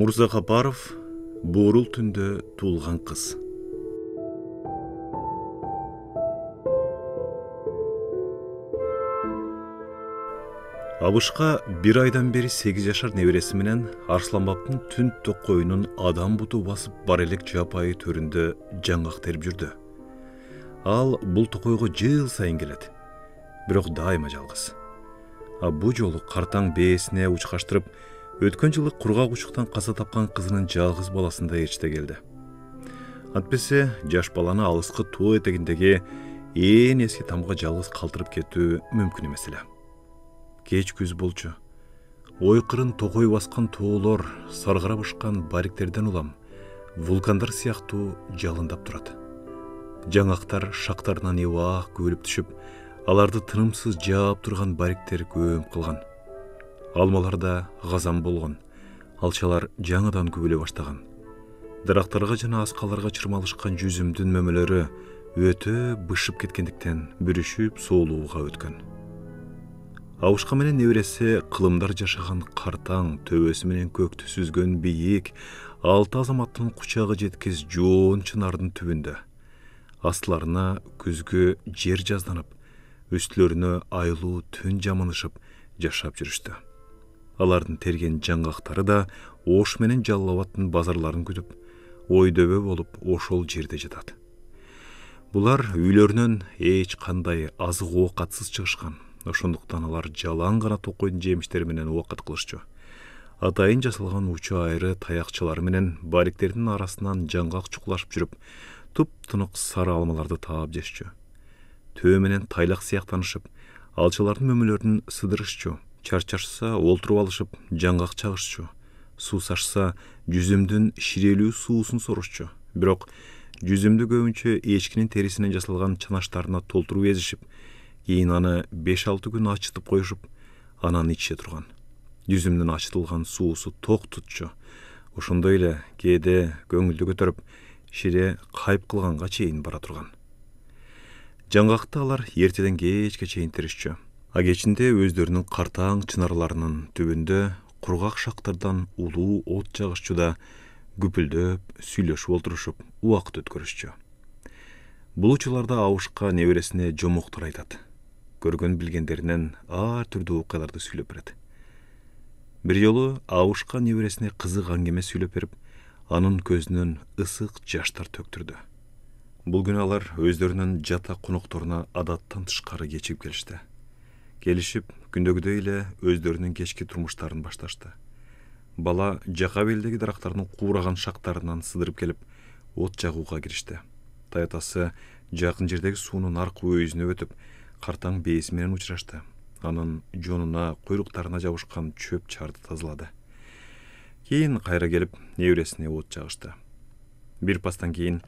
Мурзагапаров Буурул түндө туулган кыз. Абышка бир айдан бери 8 жашар небереси менен Арсланбаптын түн токойунун адам буту басып бар элек жапайы төрүндө жаңгак терип жүрдү. Ал бул токойго жыл сайын келет, бирок дайыма жалгыз. Бу жолу картаң бээсине учкаштырып, өткөн жылы кургак учуктан каза тапкан кызынын жалгыз баласында ээрчите келди. Антпесе жаш баланы алыскы тоо этегиндеги ээн эски тамга жалгыз калтырып кетүү мүмкүн эмес эле. Кеч күз болчу. Ойкырын токой баскан тоолор, саргарап ышкан бариктерден улам, вулкандар сыяктуу жалындап турат. Жаңактар шактарынан ыбаак көбөлүп түшүп, аларды тынымсыз жаап турган бариктер көм кылган. Алмалар да газан болгон, алчалар жаңыдан көбөлө баштаган. Дарактарга жана аскаларга чырмалышкан жүзүмдүн мөмөлөрү өтө бышып кеткендиктен бүрүшүп соолууга өткөн. Абышка менен небереси кылымдар жашаган картаң төбөсү менен көктү сүзгөн бийик 6 азаматтын кучагы жеткиз жоон чынардын түбүндө. Астыларына күзгү жер жазданып, үстүлөрүнө айлуу түн жамынышып жашап жүрүштү. Алардын терген жаңгактары да Ош менен Жалал Абадтын базарларын күтүп, ойдөбө болуп ошол жерде жатат. Булар үйлөрүнөн эч кандай азык оокатсыз чыгышкан. Ошондуктан алар жалаң гана токойдун жемиштери менен оокат кылышчу. Атайын жасалган учу айры таякчылары менен бариктердин арасынан жаңгак чукулашып жүрүп, туп-тунук сары алмаларды таап жешчү. Төө менен тайлак сыяктанышып, алчалардын мөмөлөрүн сыдырышчу. Чарчашса олтуруп алышып, жаңгак чагышчу. Суу сашса, жүзүмдүн ширелүү суусун сорушчу. Бирок жүзүмдү көбүнчө эчкинин терисинен жасалган чанаштарына толтуруп эзишип, кийин аны 5-6 күн ачытып коюшуп, анан иче турган. Жүзүмдүн ачытылган суусу ток тутчу. Ошондой эле кээде көңүлдү көтөрүп, шире кайып кылганга чейин бара турган. Жаңгакты алар эртеден кечке чейин теришчү. Кечинде өздөрүнүн картаң чынарларынын түбүндө кургак шактардан улуу от жагышчу да күпүлдөп, сүйлөшүп олтурушуп, убакыт өткөрүшчү. Бул учурларда Абышка небересине жомоктор айтат. Көргөн билгендеринен ар түрдүү окуяларды сүйлөп берет. Бир жолу Абышка небересине кызык аңгеме сүйлөп берип, анын көзүнөн ысык жаштар төктүрдү. Бул күнү алар өздөрүнүн жата конокторуна адаттан тышкары кечигип келишти. Келишип, күндөгүдөй эле өздөрүнүн кечки турмуштарын башташты. Бала жака белдеги дарактардын куураган шактарынан сыдырып келип, от жагууга киришти. Таятасы жакын жердеги суунун аркы өйүзүнө өтүп, картаң бээси менен учурашты. Анын жонуна, куйруктарына жабышкан чөп чарды тазалады. Кийин кайра келип, небересине от жагышты. Бир пастан кийин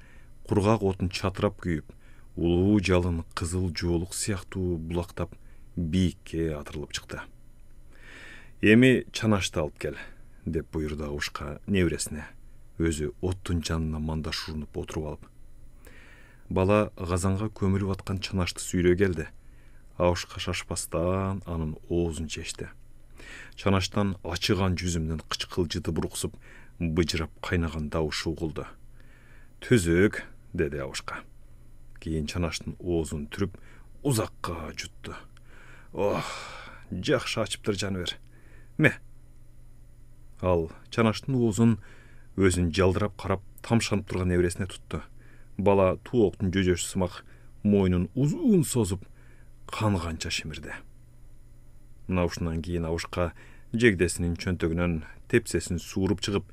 кургак отун чатырап күйүп, улуу жалын кызыл жоолук сыяктуу булактап, бийикке атырылып чыкты. Эми чанашты алып кел, деп буйрду Абышка небересине, өзү оттун жанына мандаш урунуп отуруп алып. Бала газанга көмүлүп аткан чанашты сүйрөй келди. Абышка шашпастан анын оозун чечти. Чанаштан ачыган жүзүмдүн кычкылжыты буруксуп, быжырап кайнаган дабышы угулду. Түзүк, деди Абышка. Кийин чанаштын оозун түрүп, узакка жутту. Ох, жакшы ачыптыр жаныбер. Ме? Ал чанаштын оозун өзүн жалдырап карап, тамшанып турган небересине тутту. Бала тууоктун жөжөсү сымак мойнун узун созуп, кан канча шимирди. Мына ушундан кийин Абышка жегдесинин чөнтөгүнөн тепсесин сууруп чыгып,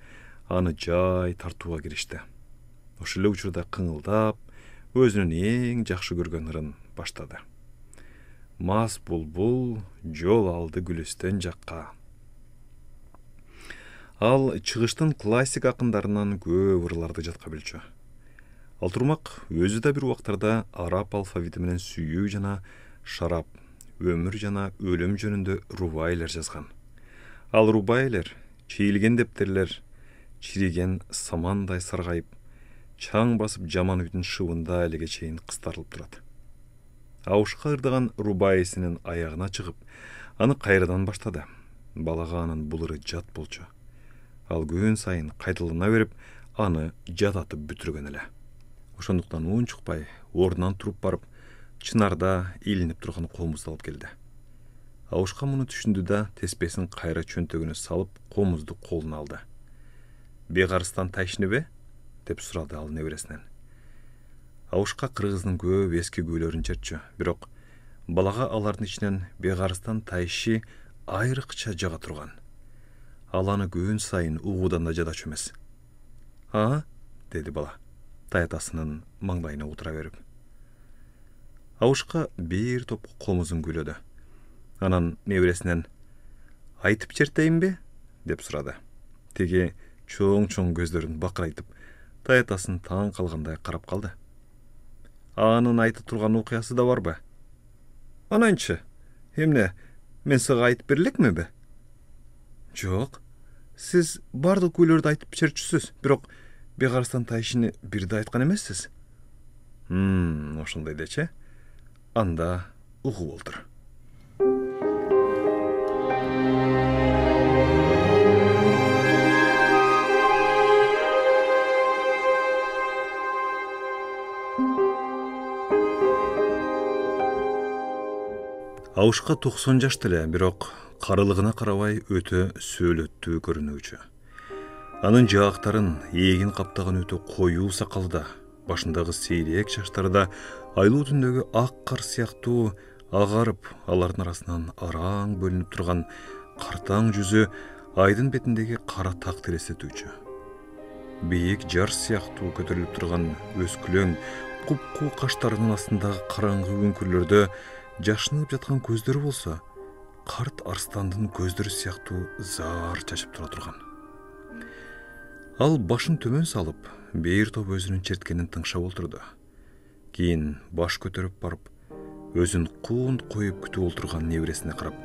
аны жай тартууга киришти. Ошол эле учурда кыңылдап, өзүнүн эң жакшы көргөн ырын баштады. Мас булбул жол алды Гүлүстөн жакка. Ал чыгыштын классик акындарынан көп ырларды жатка билчү. Ал турмак өзү да бир убактарда араб алфавити менен сүйүү жана шарап, өмүр жана өлүм жөнүндө рубайлер жазган. Ал рубайлер чийилген дептерлер, чириген самандай саргайып, чаң басып жаман үйдүн шыбында элеге чейин кыстарылып турат. Абышка ырдаган рубайысынын аягына чыгып, аны кайрадан баштады. Балага анын бул ыры жат болчу. Ал күн сайын кайталана берип, аны жататып бүтүргөн эле. Ошондуктан унчукпай ордунан туруп барып, чынарда илинип турган комузду алып келди. Ауышка муну түшүндү да, теспесин кайра чөнтөгүнө салып, комузду колуна алды. Бегарыстан тайшыныбы? Деп сурады ал небересинен. Ауышка кыргыздын көп эски күйлөрүн чертчү, бирок балага алардын ичинен Бегарыстан тайшы айрыкча жага турган. Ал аны күн сайын угуудан да жадачу эмес. «А?» деди бала, таятасынын маңдайына отура берип. Ауышка бир топ комузун күйлөдү. Анан небересинен «Айтып чертейинби?» деп сурады. Теги чоң көздөрүн бакырайтып, таятасын таң калгандай карап калды. «Анын айтып турган окуясы да барбы?» «Ананчы, эмне, мен сага айтып берелекмиби?» «Жок, сиз бардык күйлөрдү айтып чертчүсүз, бирок Бегарыстан тайшыны бирде айткан эмессиз». Ошондой дечи. Анда угуп олтур. Ауышка 90 жаш эле, бирок карылыгына карабай өтө сөөлөттүү көрүнүүчү. Анын жаактарын эгин каптаган өтө коюу сакалы да, башындагы сейрек чачтары да айлуу түндөгү ак кар сыяктуу агарып, алардын арасынан араң бөлүнүп турган картаң жүзү айдын бетиндеги кара так терестетүүчү. Бийик жар сыяктуу көтөрүлүп турган өскүлөң купку каштарынын астындагы караңгы үңкүрлөрдө жашынып жаткан көздөрү болсо, карт арстандын көздөрү сыяктуу зар чачып тура турган. Ал башын төмөн салып, бир топ өзүнүн черткенин тыңшап олтурду. Кийин баш көтөрүп барып, өзүн куунт коюп күтүп олтурган небересине карап,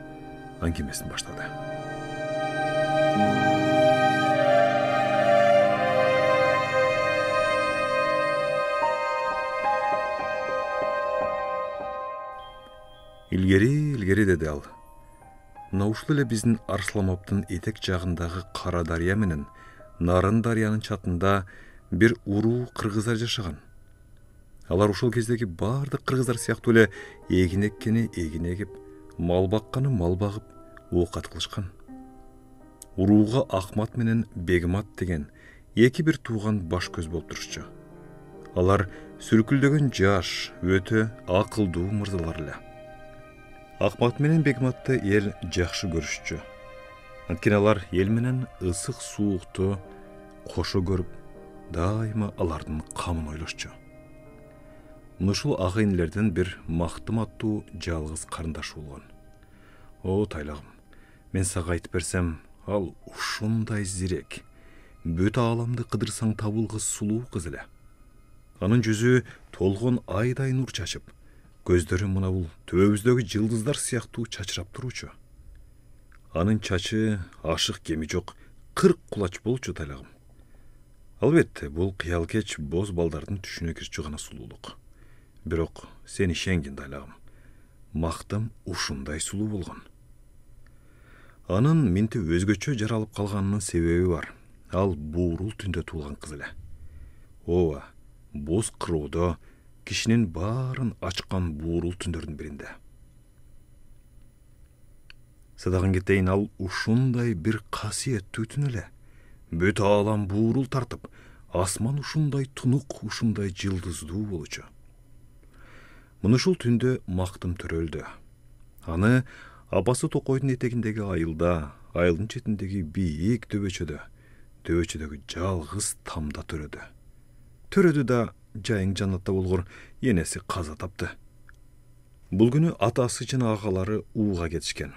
аңгемесин баштады. Илгери деди ал. Мына ушул эле биздин Арсланбаптын этек жагындагы Кара дарыя менен Нарын дарыянын чатында бир уруу кыргыздар жашаган. Алар ушул кездеги бардык кыргыздар сыяктуу эле эгин эккени эгин эгип, мал бакканы мал багып, оокат кылышкан. Урууга Ахмат менен Бегмат деген эки бир тууган баш көз болуп турушчу. Алар сүркүлдөгөн жаш, өтө акылдуу мырзалар эле. Ахмат менен Бегматты эл жакшы көрүшчү. Анткени алар эл менен ысык суукту кошо көрүп, дайыма алардын камын ойлошчу. Ушул агайынлерден бир Мактым аттуу жалгыз карындашы болгон. О, тайлагым, мен сага айтып берсем, ал ушундай зирек, бүт ааламды кыдырсаң табылгыс сулуу кыз эле. Анын жүзү толгон айдай нур чачып, көздөрү мына бул төбөбүздөгү жылдыздар сыяктуу чачырап туручу. Анын чачы ашык кеми жок, 40 кулач болчу, тайлагым. Албетте, бул кыялкеч боз балдардын түшүнө кирчү гана сулуулук. Бирок сен ишенгин, тайлагым. Мактым ушундай сулуу болгон. Анын минти өзгөчө жаралып калганынын себеби бар. Ал буурул түндө туулган кыз эле. Ооба, боз кыроодо кишинин баарын ачкан буурул түндөрдүн биринде. Садагын кетейин, ал ушундай бир касиеттүү түн эле. Бүт аалам буурул тартып, асман ушундай тунук, ушундай жылдыздуу болчу. Мына ушул түндө Мактым төрөлдү. Аны апасы Токойдун этегиндеги айылда, айылдын четиндеги бийик дөбөчөдөгү жалгыз тамда төрөдү. Төрөдү да жайың жаннатта болгор энеси каза тапты. Бул күнү атасы жана агалары ууга кетишкен.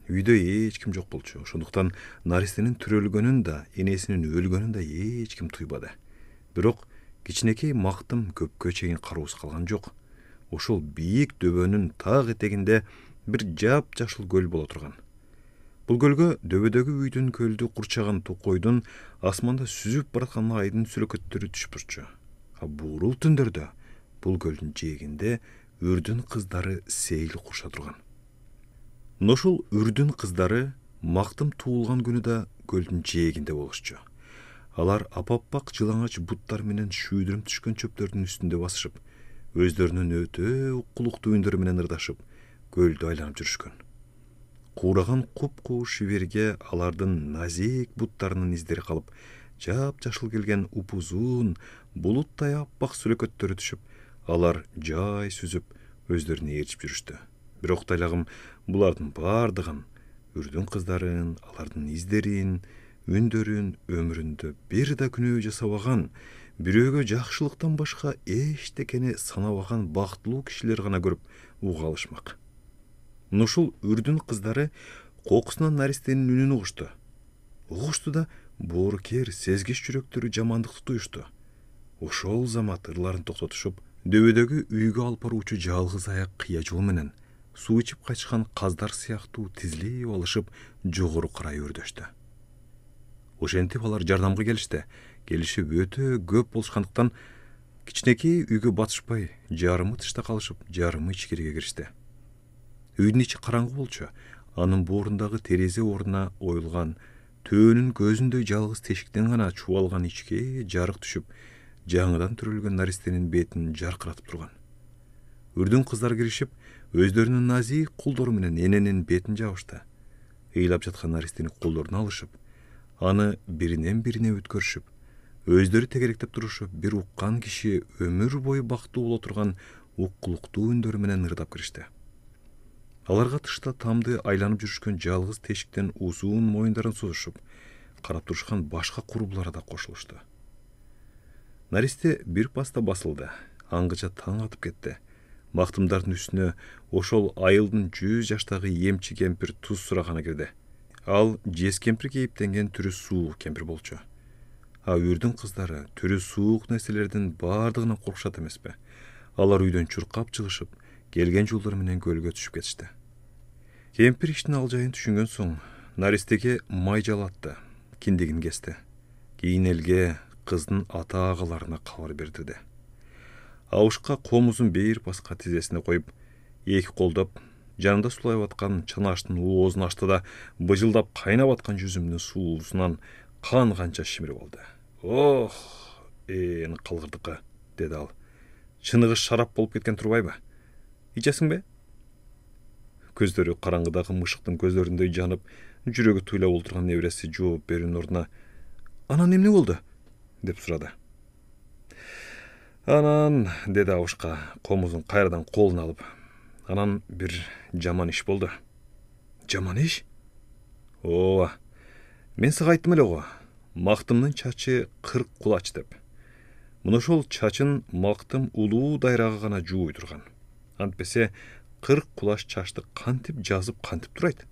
Үйдө эч ким жок болчу. Ошондуктан наристенин төрөлгөнүн да, энесинин өлгөнүн да эч ким туйбады. Бирок кичинекей Мактым көпкө чейин кароосуз калган жок. Ошол бийик дөбөнүн так этегинде бир жапжашыл көл боло турган. Бул көлгө дөбөдөгү үйдүн көлдү курчаган Токойдун асманда сүзүп бараткан айдын сүрөкөттөрү түшүп турчу. А буурул түндөрдө бул көлдүн жээгинде үрдүн кыздары сейил курша турган. Ушул үрдүн кыздары Мактым туулган күнү да көлдүн жээгинде болушчу. Алар апаппак жылаңач буттар менен шүйдүрүм түшкөн чөптөрдүн үстүндө басышып, өздөрүнүн өтө укулуктуу үндөрү менен ырдашып, көлдү айланып жүрүшкөн. Куураган куп-куу шиберге алардын назик буттарынын издери калып, жап-жашыл келген упузун, булуттай аппак сүлөкөттөрү түшүп, алар жай сүзүп, өздөрүнө ээрчип жүрүштү. Бирок тайлагым булардын бардыгын, үрдүн кыздарын, алардын издерин, үндөрүн өмүрүндө бир да күнөө жасабаган, бирөөгө жакшылыктан башка эчтекени санабаган бактылуу кишилер гана көрүп уга алышмак. Ушул үрдүн кыздары кокусунан наристенин үнүн угушту. Угушту да боорукер, сезгич жүрөктөрү жамандыкты туюшту. Ошол замат ырларын токтотушуп, дөбөдөгү үйгө алып баруучу жалгыз аяк кыя жол менен суу ичип качкан каздар сыяктуу тизилип алышып, жогору карай өрдөштү. Ошентип алар жардамга келишти. Келишип өтө көп болушкандыктан кичинекей үйгө батышпай, жарымы тышта калышып, жарымы ичкериге киришти. Үйдүн ичи караңгы болчу. Анын боорундагы терезе ордуна оюлган төөнүн көзүндөй жалгыз тешиктен гана чубалган ичке жарык түшүп, жаңыдан төрөлгөн наристенин бетин жаркыратып турган. Үрдүн кыздар киришип, өздөрүнүн назик колдору менен эненин бетин жабышты. Ыйлап жаткан наристени колдоруна алышып, аны биринен бирине өткөрүшүп, өздөрү тегеректеп турушуп, бир уккан киши өмүр бою бактуу боло турган уккулуктуу үндөрү менен ырдап киришти. Аларга тышта тамды айланып жүрүшкөн жалгыз тешиктен узун моюндарын созушуп, карап турушкан башка курбулар да кошулушту. Наристе бир паста басылды, аңгыча таң атып кетти. Мактымдардын үстүнө ошол айылдын 100 жаштагы эмчи кемпир туз сураганы кирди. Ал жез кемпир кейиптенген түрү суук кемпир болчу. Үрдүн кыздары түрү суук нерселердин бардыгынан коркушат эмеспи? Алар үйдөн чуркап чыгышып, келген жолдору менен көлгө түшүп кетишти. Кемпир иштин алжайын түшүнгөн соң, наристеге май жалатты, киндигин кести. Кийин элге кыздын ата-агаларына кабар бердирди. Абышка комузун бейир паска тизесине коюп, эки колдоп, жанында сулайып аткан чанааштын оозун ачты да, быжылдап кайнап аткан жүзүмдүн суусунан кан канча шимирип алды. Ох, калгырдыкы, деди ал. Чыныгы шарап болуп кеткен турбайбы? Ичесиңби? Көздөрү караңгыдагы мышыктын көздөрүндөй жанып, жүрөгү туйлап олтурган небереси жооп берүүнүн ордуна «Анан эмне болду?» деп сурады. «Анан», деди Абышка, комузун кайрадан колуна алып, «анан бир жаман иш болду». «Жаман иш?» «Ооба. Мен сага айттым эле го. Мактымдын чачы 40 кулач деп. Мына ошол чачын Мактым улуу дайрага гана жууй турган. Антпесе 40 кулач чачты кантип жазып, кантип турайт?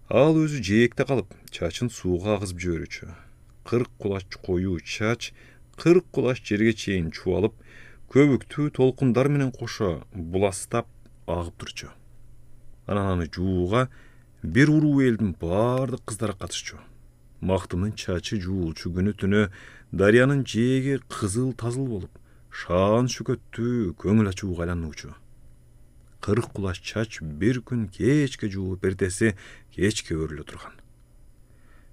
Ал өзү жээкте калып, чачын сууга агызып жиберүүчү. 40 кулач коюу чач 40 кулач жерге чейин чубалып, көбүктүү толкундар менен кошо буластап агып турчу. Анан аны жууга бир уруу элдин бардык кыздары катышчу. Мактымдын чачы жуулчу күнү түнү дарыянын жээги кызыл тазыл болуп, шаан шүкөттүү көңүл ачууга айлануучу. 40 кулач чач бир күн кечке жууп, эртеси кечке өрүлө турган.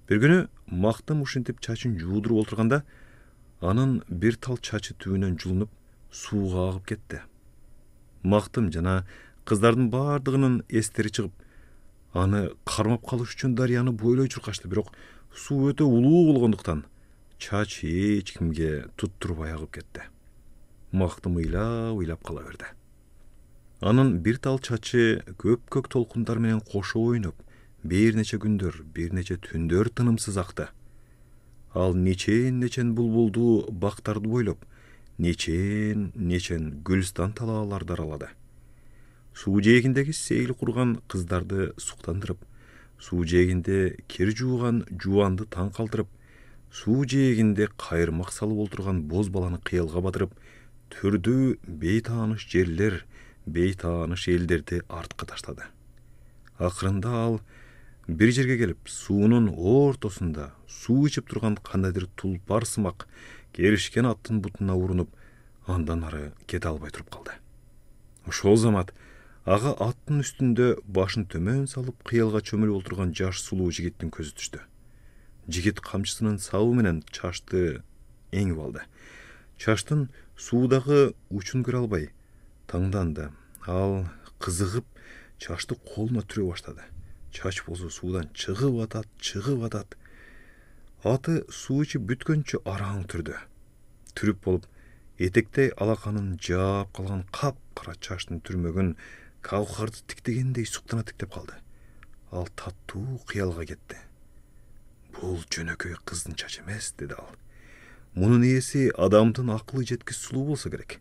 Бир күнү Мактым ушинтип чачын жуудуруп олтурганда, анын бир тал чачы түбүнөн жулунуп, сууга агып кетти. Мактым жана кыздардын бардыгынын эстери чыгып, аны кармап калыш үчүн дарыяны бойлой чуркашты, бирок суу өтө улуу болгондуктан чач эч кимге туттурбай агып кетти. Мактым ыйлап кала берди. Анын бир тал чачы көк толкундар менен кошо ойноп, бир нече күндөр, бир нече түндөр тынымсыз акты. Ал нечен булбулдуу бактарды бойлоп, нечен гүлстан талааларды аралады. Суу жээгиндеги сейил курган кыздарды суктандырып, суу жээгинде кир жууган жубанды таң калтырып, суу жээгинде кайырмак салып олтурган боз баланы кыялга батырып, түрдүү бейтааныш жерлер, бейтааныш элдерди артка таштады. Акырында ал бир жерге келип, суунун ортосунда суу ичип турган кандайдыр тулпар сымак керишкен аттын бутуна урунуп, андан ары кете албай туруп калды. Ошол замат Ага аттын үстүндө башын төмөн салып кыялга чөмүлүп отурган жаш сулуу жигиттин көзү түштү. Жигит камчысынын сабы менен чашты эңип алды. Чаштын суудагы учун көрө албай таңданды. Ал кызыгып чашты колуна түрө баштады. Чач болсо суудан чыгып атат. Аты суу ичип бүткөнчө араң түрдү. Түрүп болуп этектей алаканын жаап калган капкара чаштын түрмөгүн кавкарды тиктегендей суктана тиктеп калды. Ал таттуу кыялга кетти. Бул жөнөкөй кыздын чачы эмес, деди ал. Мунун ээси адамдын акылы жеткис сулуу болсо керек.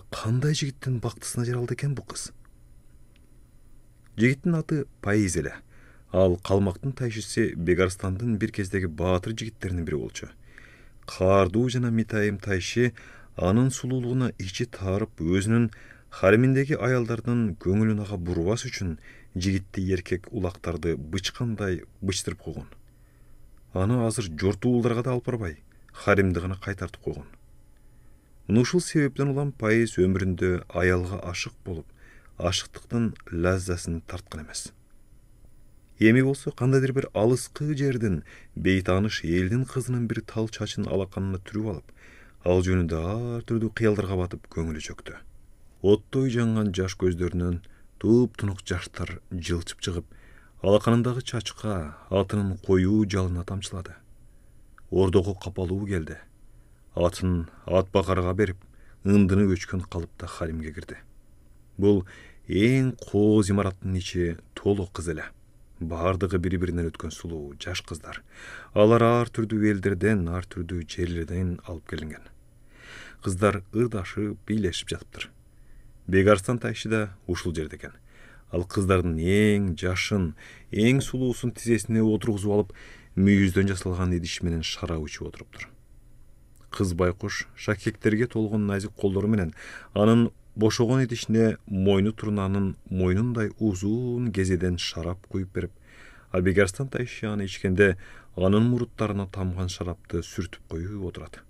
Кандай жигиттин бактысына жаралды экен бул кыз? Жигиттин аты Паиз эле. Ал калмактын тайшысы Бегарстандын бир кездеги баатыр жигиттеринин бири болчу. Каардуу жана митайым тайшы анын сулуулугуна ичи таарып, өзүнүн хариминдеги аялдардын көңүлүн ага бурбас үчүн жигитти эркек улактарды бычкандай бычтырып койгон. Аны азыр жортуулдарга да алып барбай, харимди гана кайтартып койгон. Ушул себептен улам Паиз өмүрүндө аялга ашык болуп, ашыктыктын лаззасын тарткан эмес. Эми болсо кандайдыр бир алыскы жердин бейтааныш элдин кызынын бир тал чачын алаканына түрүп алып, ал жөнүндө ар түрдүү кыялдарга батып көңүлү чөктү. Оттой жанган жаш көздөрүнөн туп-тунук жаштар жылчып чыгып, алаканындагы чачка атынын коюу жалына тамчылады. Ордого капалуу келди. Атын ат бакарга берип, ындыны өчкөн калыпта харимге кирди. Бул эң кооз имараттын ичи толук кыз эле. Бардыгы бири-биринен өткөн сулуу жаш кыздар. Алар ар түрдүү элдерден, ар түрдүү жерлерден алып келинген. Кыздар ырдашып, бийлешип жатыптыр. Бегарстан тайшы да ушул жерде экен. Ал кыздардын эң жашын, эң сулуусун тизесине отургузуп алып, мүйүздөн жасалган идиш менен шарап ичип отуруптур. Кыз байкуш шакектерге толгон назик колдору менен анын бошогон идишине мойну турнанын мойнундай узун кезеден шарап куюп берип, а Бегарстан тайшы аны ичкенде анын муруттарына тамган шарапты сүртүп коюп отурат.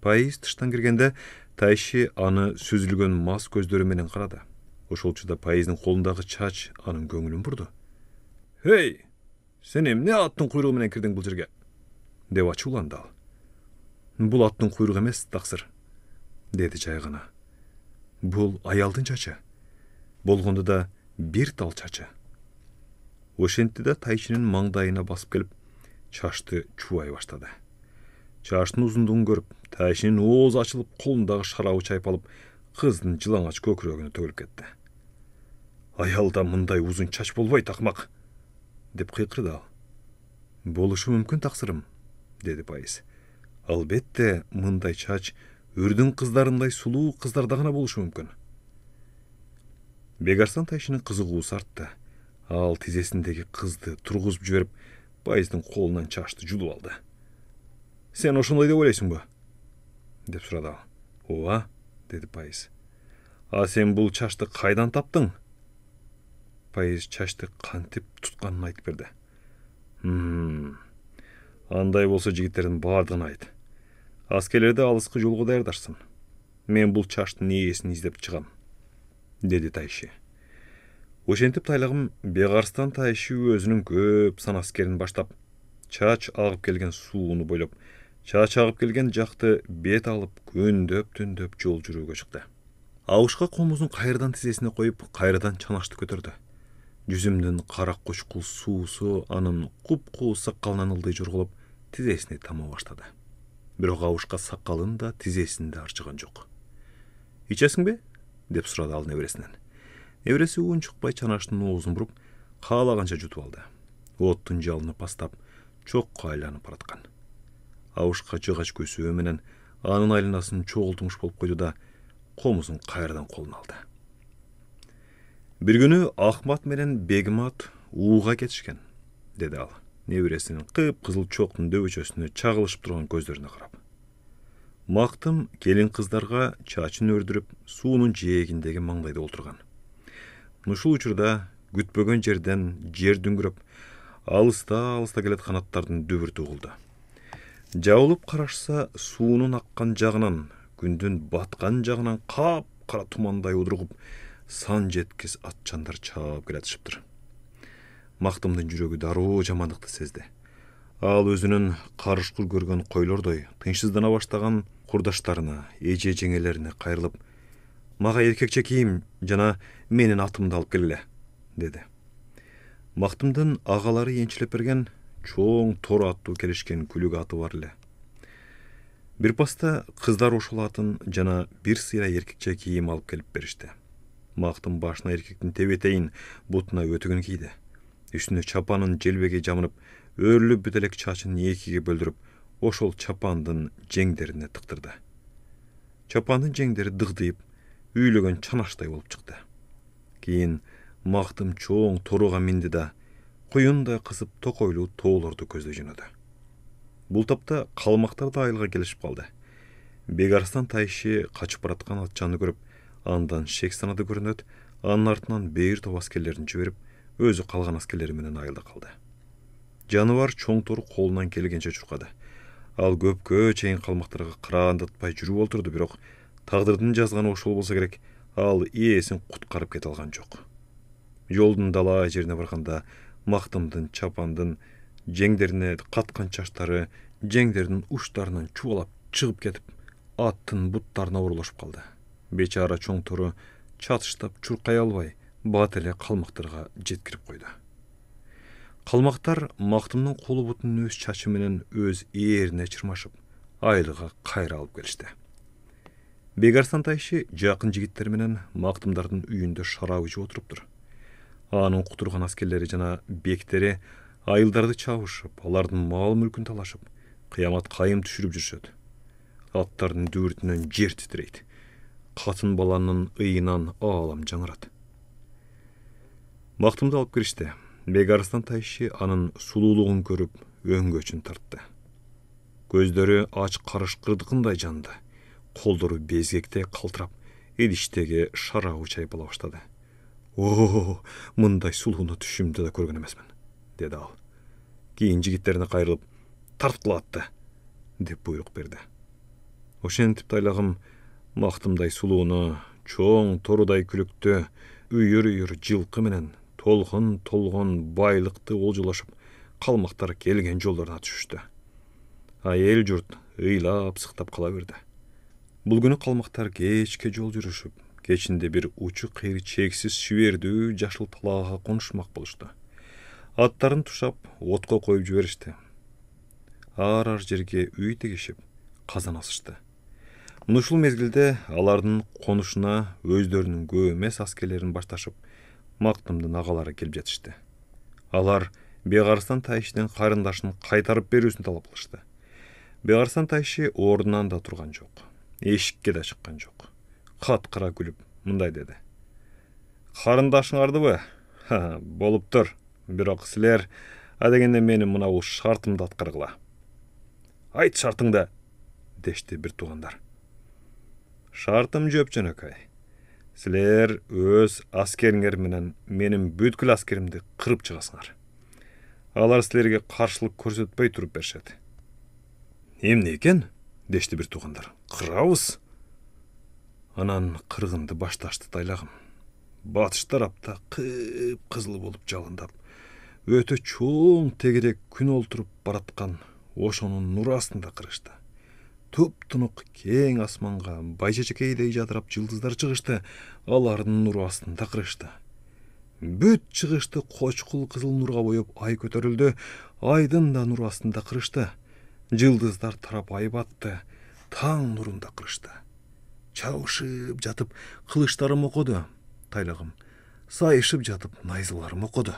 Паиз тыштан киргенде тайшы аны сүзүлгөн мас көздөрү менен карады. Ошол учурда Паиздин колундагы чач анын көңүлүн бурду. «Хей, сен эмне аттын куйругу менен кирдиң бул жерге?» деп ачууланды ал. «Бул аттын куйругу эмес, таксыр», деди жай гана. «Бул аялдын чачы. Болгондо да бир тал чачы». Ошентти да тайчынын маңдайына басып келип, чашты чубай баштады. Чаштын узундугун көрүп, тайшынын оозу ачылып, колундагы шарабы чайпалып, кыздын жылаңач көкүрөгүнө төгүлүп кетти. «Аялда мындай узун чач болбойт, акмак», деп кыйкырды ал. «Болушу мүмкүн, таксырым», деди Паиз. «Албетте, мындай чач үрдүн кыздарындай сулуу кыздарда гана болушу мүмкүн». Бегарстан тайшынын кызыгуусу артты. Ал тизесиндеги кызды тургузуп жиберип, Паиздин колунан чашты жулуп алды. «Сен ошондой деп ойлойсуңбу?» деп сурады ал. «Ооба», деди Паиз. «А сен бул чашты кайдан таптың?» Паиз чачты кантип тутканын айтып берди. «Андай болсо жигиттердин бардыгын айт. Аскерлерди алыскы жолго даярдашсын. Мен бул чаштын ээсин издеп чыгам», деди тайшы. Ошентип тайлагым Бегарстан тайшы өзүнүн көп сан аскерин баштап, чач агып келген сууну бойлоп, чач агып келген жакты бет алып, күндөп-түндөп жол жүрүүгө чыкты. Абышка комузун кайрадан тизесине коюп, кайрадан чанашты көтөрдү. Жүзүмдүн кара кучкул суусу анын куп-кууз сакалынан ылдый жорголоп, тизесине тама баштады. Бирок абышка сакалын да тизесин да арчыган жок. «Ичесиңби?» деп сурады ал небересинен. Небереси унчукпай чанаштын оозун буруп, каалаганча жутуп алды. Оттун жалынып бастап, чокко айланып бараткан. Абышка жыгач көсөө менен анын айланасын чогултмуш болуп койду да, комузун кайрадан колуна алды. «Бир күнү Ахмат менен Бегмат ууга кетишкен», деди ал, небересинин кыпкызыл чоктун дөбөчөсүнө чагылышып турган көздөрүнө карап. Мактым келин кыздарга чачын өрдүрүп, суунун жээгиндеги маңдайда отурган. Ушул учурда күтпөгөн жерден жер дүңгүрөп, алыста келет канаттардын дүбүртү угулду. Жабылып карашса, суунун аккан жагынан, күндүн баткан жагынан капкара тумандай удургуп, сан жеткис атчандар чаап келатышыптыр. Мактымдын жүрөгү дароо жамандыкты сезди. Ал өзүнүн карышкыл көргөн койлордой тынчсыздана баштаган курдаштарына, эже жеңелерине кайрылып, "Мага эркекче кийим жана менин атымды алып келгиле", деди. Мактымдын агалары энчилеп берген чоң тор аттуу келишкен күлүк аты бар эле. Бир паста кыздар ошол атын жана бир сыйра эркекче кийим алып келип беришти. Мактым башына эркектин тебетейин, бутуна өтөгүн кийди. Үстүнө чапанын желбеги жамынып, өрлүп бүт элек чачын экиге бөлдүрүп, ошол чапандын жеңдерине тыктырды. Чапандын жеңдери дыгдыйып, үйлөгөн чанаштай болуп чыкты. Кийин Мактым чоң торуга минди да, куюндай кысып токойлуу тоолорду көздөй жөнөдү. Бул тапта калмактар да айылга келишип калды. Бегарстан тайшы качып бараткан атчаны көрүп, андан шек санады көрүнөт, анын артынан бейир топ аскерлерин жиберип, өзү калган аскерлери менен айылда калды. Жаныбар чоң тор колунан келгенче чуркады. Ал көпкө чейин калмактарга кыраандатпай жүрүп олтурду, бирок тагдырдын жазганы ошол болсо керек, ал ээсин куткарып кете алган жок. Жолдун дала жерине барганда Мактымдын чапандын жеңдерине каткан чачтары жеңдердин учтарынан чубалап чыгып кетип, аттын буттарына оролошуп калды. Бечара чоң тору чатыштап чуркай албай, бат эле калмактарга жеткирип койду. Калмактар Мактымдын колу бутун өз чачы менен өз ээрине чырмашып, айылга кайра алып келишти. Бегарстан тайшы жакын жигиттер менен Мактымдардын үйүндө шарап ичип отуруптур. Анын кутурган аскерлери жана бектери айылдарды чабышып, алардын мал мүлкүн талашып, кыямат кайым түшүрүп жүрүшөт. Аттардын дүбүртүнөн жер титирейт. Катын баланын ыйынан аалам жаңырат. Мактымды алып киришти. Бегарстан тайшы анын сулуулугун көрүп, өңгөчүн тартты. Көздөрү ач карышкырдыкындай жанды. Колдору безгекте калтырап, идиштеги шарабы чайпала баштады. "О, мындай сулууну түшүмдө да көргөн эмесмин", деди ал. Кийин жигиттерине кайрылып, "Тарткыла атты", деп буйрук берди. Ошентип тайлагым Мактымдай сулууну, чоң торудай күлүктү, үйүр жылкы менен толгон байлыкты олжолошуп, калмактар келген жолдоруна түшүштү. А эл журт ыйлап сыктап кала берди. Бул күнү калмактар кечке жол жүрүшүп, кечинде бир учу кыйры чексиз шибердүү жашыл талаага конушмак болушту. Аттарын тушап, отко коюп жиберишти. Ар жерге үй тигишип, казан асышты. Ушул мезгилде алардын конушуна өздөрүнүн көп эмес аскерлерин башташып, Мактымдын агалары келип жатышты. Алар Бегарстан тайшынын карындашын кайтарып берүүсүн талап кылышты. Бегарстан тайшы ордунан да турган жок, эшикке да чыккан жок. Кат-кара күлүп мындай деди: "Карындашыңардыбы? Болуптур. Бирок силер адегенде менин мына бул шартымды аткаргыла". "Айт шартыңды", дешти бир туугандар. "Шартым жөп жөнөкөй. Силер өз аскериңер менен менин бүткүл аскеримди кырып чыгасыңар. Алар силерге каршылык көрсөтпөй туруп беришет". "Эмне экен?" дешти бир туугандар. "Кырабыз". Анан кыргынды башташты тайлагым. Батыш тарапта кып-кызыл болуп жалындап, өтө чоң тегерек күн олтуруп бараткан ошонун нуру астында кырышты. Туп-тунук кең асманга байчечекейдей жадырап жылдыздар чыгышты, алардын нуру астында кырышты. Бүт чыгышты кочкул кызыл нурга боеп ай көтөрүлдү, айдын да нуру астында кырышты. Жылдыздар тарап ай батты, таң нурунда кырышты. Чабышып жатып кылычтарым окоду, тайлагым. Сайышып жатып найзаларым окоду.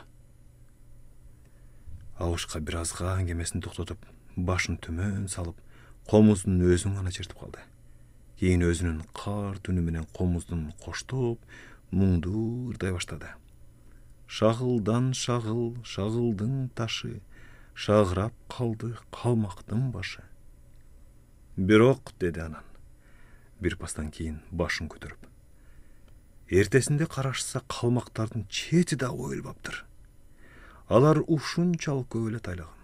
Абышка бир азга кемесин токтотуп, башын төмөн салып, комуздун өзүн гана чертип калды. Кийин өзүнүн кар түнү менен комуздун коштоп, муңду ырдай баштады. Шагылдан шагыл, шагылдың ташы, шагырап калды калмактын башы. Бирок, деди анан, бир пастан кийин башын көтөрүп. Эртесинде карашса калмактардын чети да оюлбаптыр. Алар ушунчалык көп эле тайлаган.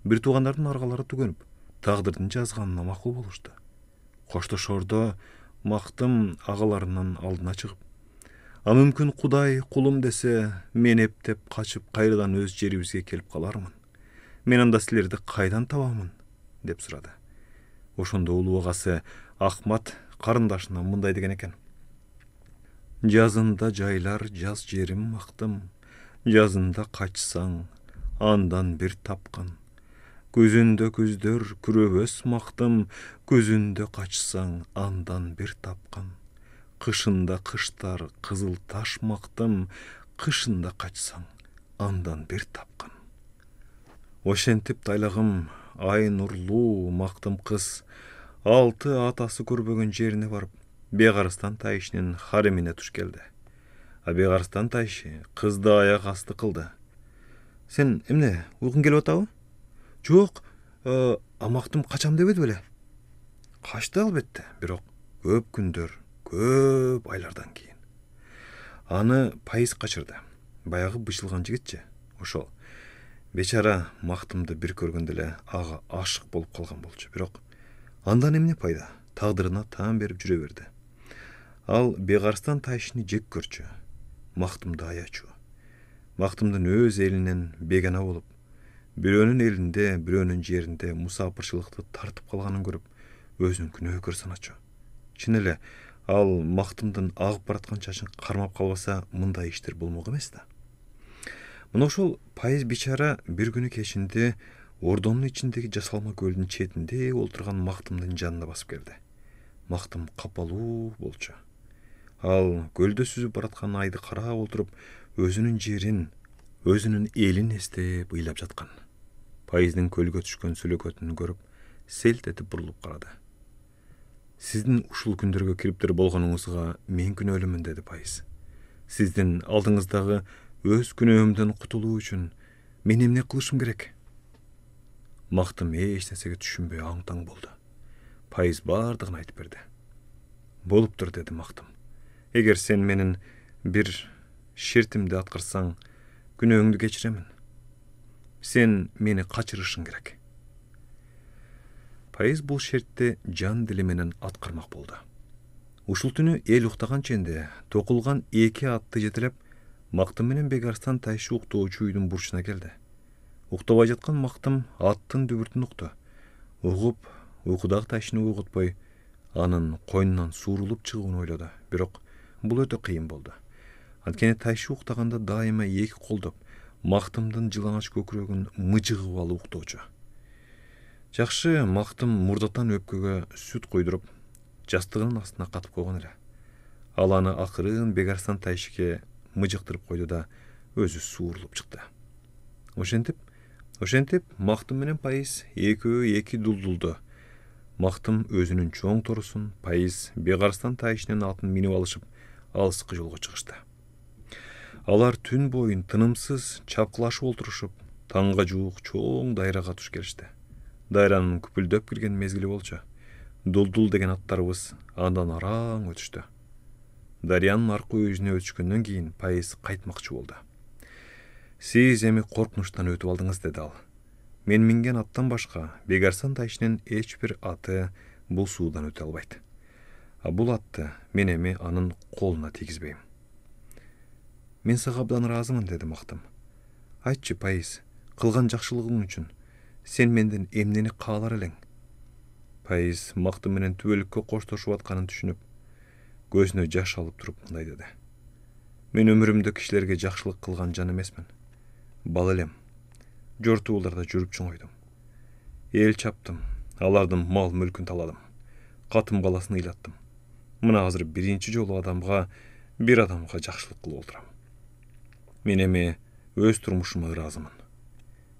Бир туугандардын аргалары түгөнүп, тагдырдын жазганына макул болушту. Коштошордо Мактым агаларынын алдына чыгып, А мүмкүн Кудай кулум десе, мен эптеп качып кайрадан өз жерибизге келип калармын. Мен анда силерди кайдан табамын? Деп сурады. Ошондо улуу агасы Ахмат карындашына мындай деген экен. Жазында жайлар жаз жерим мактым, жазында качсаң, андан бир тапкан. Көзүндө көздөр күрөбөс мактым, көзүндө качсаң, андан бир тапкан. Кышында кыштар кызыл таш мактым, кышында качсаң, андан бир тапкан. Ошентип тайлагым ай нурлуу мактым кыз 6 атасы көрбөгөн жерине барып, Бегарстан тайшынын харемине туш келди. А Бегарстан тайшы кызды аяк асты кылды. Сен эмне, уйкуң келип атабы? Жок, мактым качам дебеди беле? Качты албетте, бирок көп күндөр, көп айлардан кийин. Аны Пайыз качырды. Баягы бышылган жигитчи. Ошол. Бечара мактымды бир көргөндө эле ага ашык болуп калган болчу. Бирок андан эмне пайда? Тагдырына таан берип жүрө берди. Ал Бегарстан тайшыны жек көрчү. Мактымды аячу. Мактымдын өз элинен бегана болуп, бирөөнүн элинде, бирөөнүн жеринде мусапырчылыкты тартып калганын көрүп, өзүн күнөөкөр саначу. Чын эле ал мактымдын агып бараткан чачын кармап калбаса, мындай иштер болмок эмес да. Мына ошол Пайыз бичара бир күнү кечинде Ордонун ичиндеги жасалма көлдүн четинде олтурган мактымдын жанына басып келди. Мактым капалуу болчу. Ал көлдө сүзүп бараткан айды карап отуруп, өзүнүн жерин, өзүнүн элин эстеп ыйлап жаткан. Пайыздын көлгө түшкөн сүлөкөтүн көрүп, селт этип бурулуп карады. Сиздин ушул күндөргө кириптир болгонуңузга мен күнөөлүмүн, деди Пайыз. Сиздин алдыңыздагы өз күнөөмдөн кутулуу үчүн мен эмне кылышым керек? Мактым эч нерсеге түшүнбөй аң-таң болду. Пайыз бардыгын айтып берди. Болуптур, деди Мактым. Эгер сен менин бир шертимди аткарсаң, күнөөңдү кечиремин. Сен мени качырышың керек. Пайыз бул шертти жан дили менен аткармак болду. Ушул түнү эл уктаган ченде токулган 2 атты жетелеп, Мактым менен Бегарстан тайшы уктоочу үйдүн бурчуна келди. Уктабай жаткан Мактым аттын дүбүртүн укту. Угуп, уйкудагы тайшыны уйгутпой, анын койнунан суурулуп чыгууну ойлоду. Бирок бул өтө кыйын болду. Анткени тайшы уктаганда дайыма 2 колдоп, Мактымдын жылаңач көкүрөгүн мыжыгып алып уктоочу. Жакшы, Мактым мурдатан өпкөгө сүт койдуруп, жастыгынын астына катып койгон эле. Ал аны акырын Бегарстан тайшыге мыжыктырып койду да өзү суурулуп чыкты. Ошентип Мактым менен Пайыз экөө 2 дулдулду. Мактым өзүнүн чоң торусун, Пайыз Бегарстан тайшынын атын минип алышып, алыскы жолго чыгышты. Алар түн боюн тынымсыз чапкылашып олтурушуп, таңга жуук чоң дайрага туш келишти. Дайранын күпүлдөп кирген мезгили болчу. Дулдул деген аттарыбыз андан араң өтүштү. Дарыянын аркы өзүнө өтүшкөндөн кийин Пайыз кайтмакчы болду. Сиз эми коркунучтан өтүп алдыңыз, деди ал. Мен минген аттан башка Бегарстан тайшынын эч бир аты бул суудан өтө албайт. А бул атты мен эми анын колуна тийгизбейм. Мен сага абдан ыраазымын, деди Мактым. Айтчы, Пайыз, кылган жакшылыгың үчүн сен менден эмнени каалар элең? Пайыз Мактым менен түбөлүккө коштошуп атканын түшүнүп, көзүнө жаш алып туруп мындай деди. Мен өмүрүмдө кишилерге жакшылык кылган жан эмесмин. Бала элем. Жортууларда жүрүп чоңойдум. Эл чаптым, алардын мал мүлкүн таладым. Катым баласын ыйлаттым. Мына азыр биринчи жолу бир адамга жакшылык кылып отурам. Мен эми өз турмушума ыраазымын.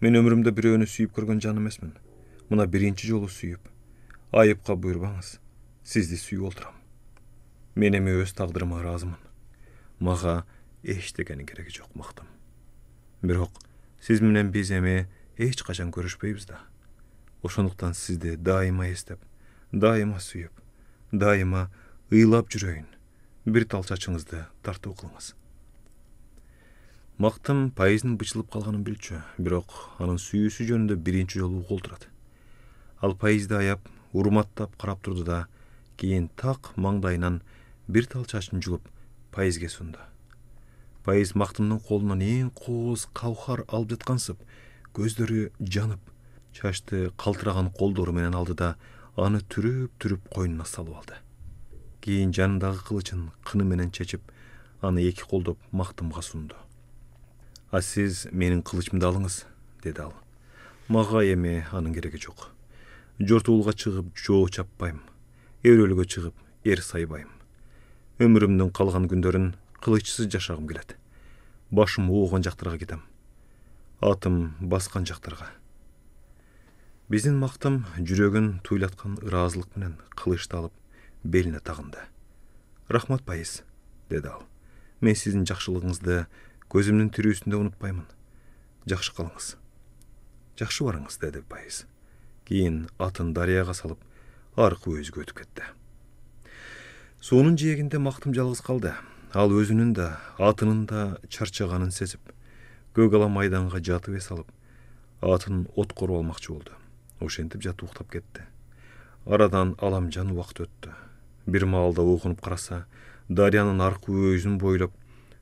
Мен өмүрүмдө бирөөнү сүйүп көргөн жан эмесмин. Мына биринчи жолу сүйүп, айыпка буйрбаңыз, сизди сүйүп отурам. Мен эми өз тагдырыма ыраазымын. Мага эчтегенин кереги жок, Мактым. Бирок сиз менен биз эми эч качан көрүшпөйбүз да. Ошондуктан сизди дайыма эстеп, дайыма сүйүп, дайыма ыйлап жүрөйүн. Бир тал чачыңызды тартуу кылыңыз. Мактым Пайыздын бычылып калганын билчү, бирок анын сүйүүсү жөнүндө биринчи жолу угултурат. Ал Пайызды аяп, урматтап карап турду да, кийин так маңдайынан бир тал чачын жулуп Пайызге сунду. Пайыз мактымдын колунан эң кооз каухар алып жаткансып, көздөрү жанып, чачты калтыраган колдору менен алды да аны түрүп койнуна салып алды. Кийин жанындагы кылычын кыны менен чечип, аны эки колдоп мактымга сунду. А сиз менин кылычымды алыңыз, деди ал. Мага эми анын кереги жок. Жортуулга чыгып жоо чаппайм, өрөөлгө чыгып эр сайбайм. Өмүрүмдүн калган күндөрүн кылычсыз жашагым келет. Башым оогон жактарга кетем. Атым баскан жактарга. Биздин мактым жүрөгүн туйлаткан ыраазылык менен кылычты алып белине тагынды. Рахмат пайыз, деди ал. Мен сиздин жакшылыгыңызды көзүмдүн тирүүсүндө унутпаймын. Жакшы калыңыз. Жакшы барыңыз, деди пайыз. Кийин атын дарыяга салып, аркы өзгө өтүп кетти. Суунун жээгинде мактым жалгыз калды. Ал өзүнүн да, атынын да чарчаганын сезип, көк ала майданга жатып эс алып, атын откоруп алмакчы болду. Ошентип жатып уктап кетти. Арадан аламжан убакыт өттү. Бир маалда окунуп караса, дарыянын аркы өзүн бойлоп,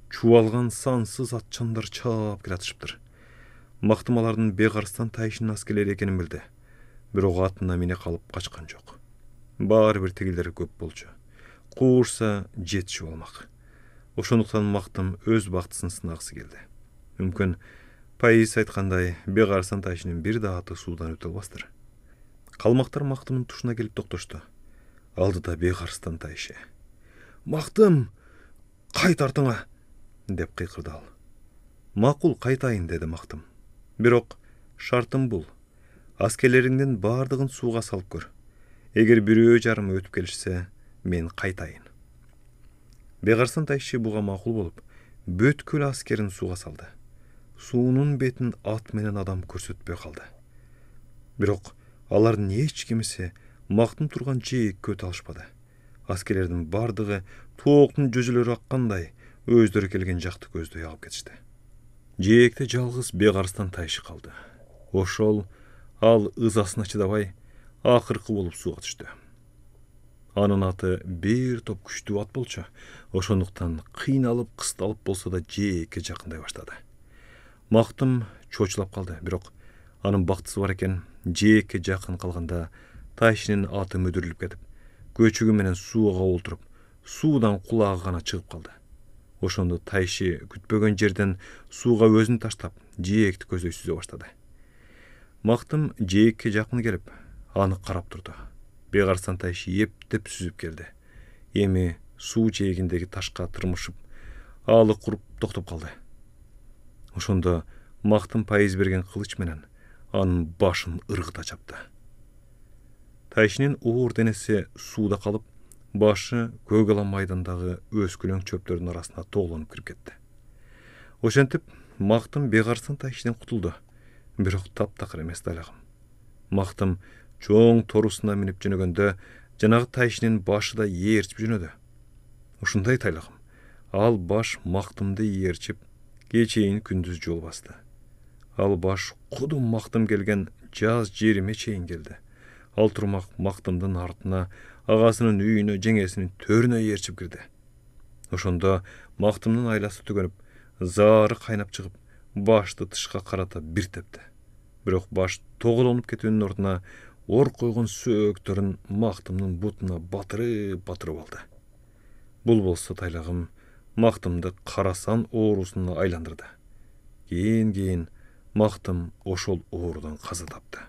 чубалган сансыз атчандар чаап келатышыптыр. Мактым алардын Бек Арыстан тайышынын аскерлери экенин билди. Бирок атына мине калып качкан жок. Баары бир тигилдери көп болчу. Куушса жетишип алмак. Ошондуктан мактым өз бактысын сынагысы келди. Мүмкүн пайыз айткандай Бек Арыстан тайышынын бир да аты суудан өтө албастыр. Калмактар мактымдын тушуна келип токтошту. Алдыда Бек Арыстан тайышы. Мактым, кайт артыңа, деп кыйкырды ал. Макул, кайтайын, деди мактым. Бирок шартым бул. Аскерлериңдин баардыгын сууга салып көр. Эгер бирөө жарымы өтүп келишсе, мен кайтайын. Бек Арыстан тайшы буга макул болуп, бүткүл аскерин сууга салды. Суунун бетин ат менен адам көрсөтпөй калды. Бирок алардын эч кимиси мактым турган жээккө өтө алышпады. Аскерлердин бардыгы тооктун жүзүлөрү аккандай өздөрү келген жакты көздөй агып кетишти. Жээкте жалгыз Бек Арыстан тайшы калды. Ошол ал ызасына чыдабай акыркы болуп сууга түштү. Анын аты бир топ күчтүү ат болчу. Ошондуктан кыйналып, кысталып болсо да жээкке жакындай баштады. Мактым чочулап калды, бирок анын бактысы бар экен. Жээкке жакын калганда тайшынын аты мүдүрүлүп кетип, көчүгү менен сууга олтуруп, суудан кулагы гана чыгып калды. Ошондо тайшы күтпөгөн жерден сууга өзүн таштап, жээкти көздөй сүзө баштады. Мактым жээкке жакын келип, аны карап турду. Бек Арыстан тайшы эптеп сүзүп келди. Эми суу жээгиндеги ташка тырмышып, аалы куруп токтоп калды. Ошондо мактым пайыз берген кылыч менен анын башын ыргыта чапты. Тайшынын оор денеси сууда калып, башы көк ала майдандагы өскүлөң чөптөрдүн арасына тоголонуп кирип кетти. Ошентип мактым Бек Арыстан тайшыдан кутулду. Бирок таптакыр эмес дайлагым. Мактым чоң торусуна минип жөнөгөндө жанагы тайшынын башы да ээрчип жөнөдү. Ушундай тайлагым. Ал баш мактымды ээрчип, кечейин күндүз жол басты. Ал баш кудум мактым келген жаз жериме чейин келди. Ал турмак мактымдын артына, агасынын үйүнө, жеңесинин төрүнө ээрчип кирди. Ошондо мактымдын айласы түгөнүп, заары кайнап чыгып, башты тышка карата бир тепти. Бирок баш тоголонуп кетүүнүн ордуна ор койгон сөөктөрүн мактымдын бутуна батырып алды. Бул болсо тайлагым мактымды карасан оорусуна айландырды. Кийин мактым ошол оорудан каза тапты.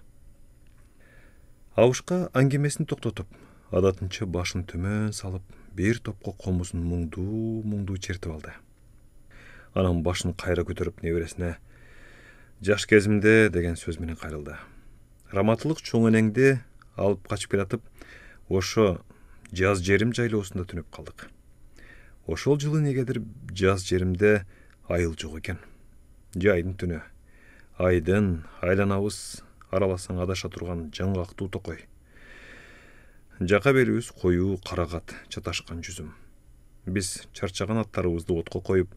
Абышка аңгемесин токтотуп, адатынча башын төмөн салып, бир топко комузун муңдуу чертип алды. Анан башын кайра көтөрүп небересине «Жаш кезимде» деген сөз менен кайрылды. Раматылык чоң энеңди алып качып келатып, ошо жаз жерим жайлоосунда түнөп калдык. Ошол жылы негедир жаз жеримде айыл жок экен. Жайдын түнү. Айдын, айланабыз араласаң адаша турган жаңгактуу токой. Жака белибиз коюу карагат чаташкан жүзүм. Биз чарчаган аттарыбызды отко коюп,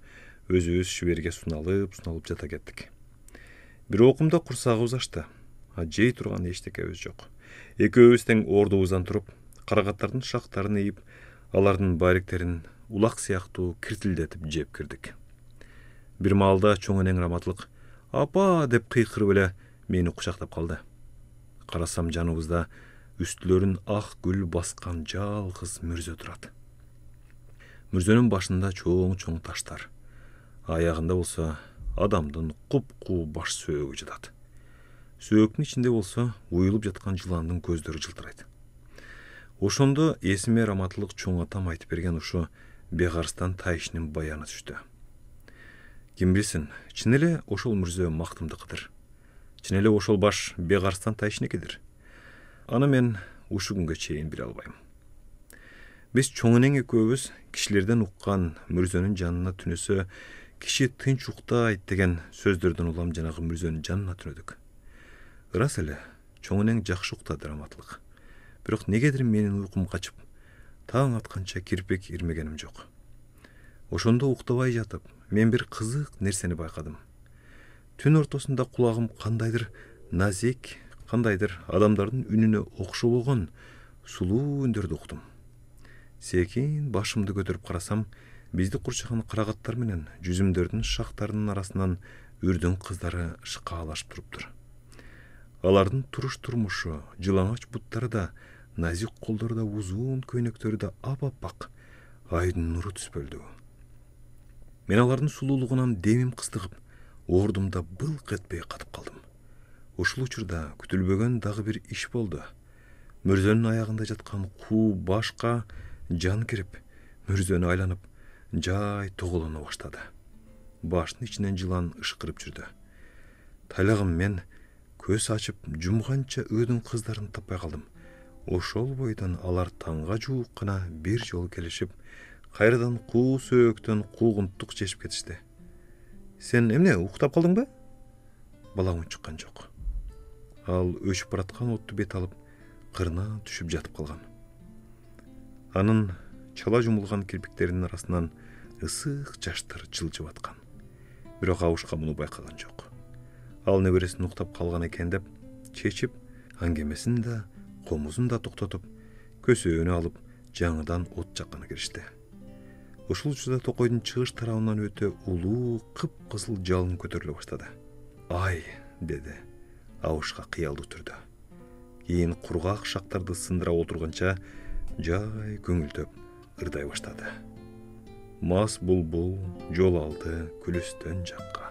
өзүбүз шиберге суналып жата кеттик. Бир окумда курсагыбыз ачты. Жей турган эчтекебиз жок. Экөөбүз тең ордубуздан туруп, карагаттардын шактарын ийип, алардын бариктерин улак сыяктуу киртилдетип жеп кирдик. Бир маалда чоң энең Раматылык "Апа" деп кыйкырып эле мени кучактап калды. Карасам жаныбызда үстүлөрүн ак гүл баскан жалгыз мүрзө турат. Мүрзөнүн башында чоң таштар. Аягында болсо адамдын куп-куу баш сөөгү жатат. Сөөктүн ичинде болсо уюлуп жаткан жыландын көздөрү жылтырайт. Ошондо эсиме Раматылык чоң атам айтып берген ушу Бегарстан тайышынын баяны түштү. Ким билсин, чын эле ошол мүрзө мактымдыкыдыр. Чын эле ошол баш Бегарстан тайышыныкидир. Аны мен ушу күнгө чейин биле албайм. Биз чоң энең экөөбүз кишилерден уккан мүрзөнүн жанына түнөсө, киши тынч уктайт деген сөздөрдөн улам жанагы мүрзөнүн жанына түнөдүк. Ырас эле, чоң энең жакшы уктады Раматылык. Бирок негедир менин уйкум качып, таң атканча кирпик ирмегеним жок. Ошондо уктабай жатып, мен бир кызык нерсени байкадым. Түн ортосунда кулагым кандайдыр назик, кандайдыр адамдардын үнүнө окшолгон сулуу үндөрдү уктум. Секин башымды көтөрүп карасам, бизди курчаган карагаттар менен жүзүмдөрдүн шактарынын арасынан үрдүн кыздары шыкаалашып туруптур. Алардын туруш турмушу, жылаңач буттары да, назик колдору да, узун көйнөктөрү да ап-апак, айдын нуру түспөлдү. Мен алардын сулуулугунан демим кыстыгып, ордумда былк этпей катып калдым. Ушул учурда күтүлбөгөн дагы бир иш болду. Мүрзөнүн аягында жаткан куу башка жан кирип, мүрзөнү айланып, жай тоголоно баштады. Баштын ичинен жылан ышкырып жүрдү. Тайлагым мен көз ачып жумганча өдүн кыздарын таппай калдым. Ошол бойдон алар таңга жуук гана бир жолу келишип, кайрадан куу сөөктөн куугунттук чечип кетишти. Сен эмне, уктап калдыңбы? Балам чыккан жок. Ал өчүп бараткан отту бет алып, кырына түшүп жатып калган. Анын чала жумулган кирпиктеринин арасынан ысык жаштар жылжып аткан. Бирок Абушка муну байкаган жок. Ал небересин уктап калган экен деп чечип, аңгемесин да, комузун да токтотуп, көсөөнү алып, жаңыдан от жакканы киришти. Ушул учурда токойдун чыгыш тарабынан өтө улуу, кыпкызыл жалын көтөрүлө баштады. "Ай", деди Абушка кыялдуу түрдө. Кийин кургак шактарды сындыра отурганча жай көңүлдөп ырдай баштады. Мас булбул жол алды күлүстөн жакка.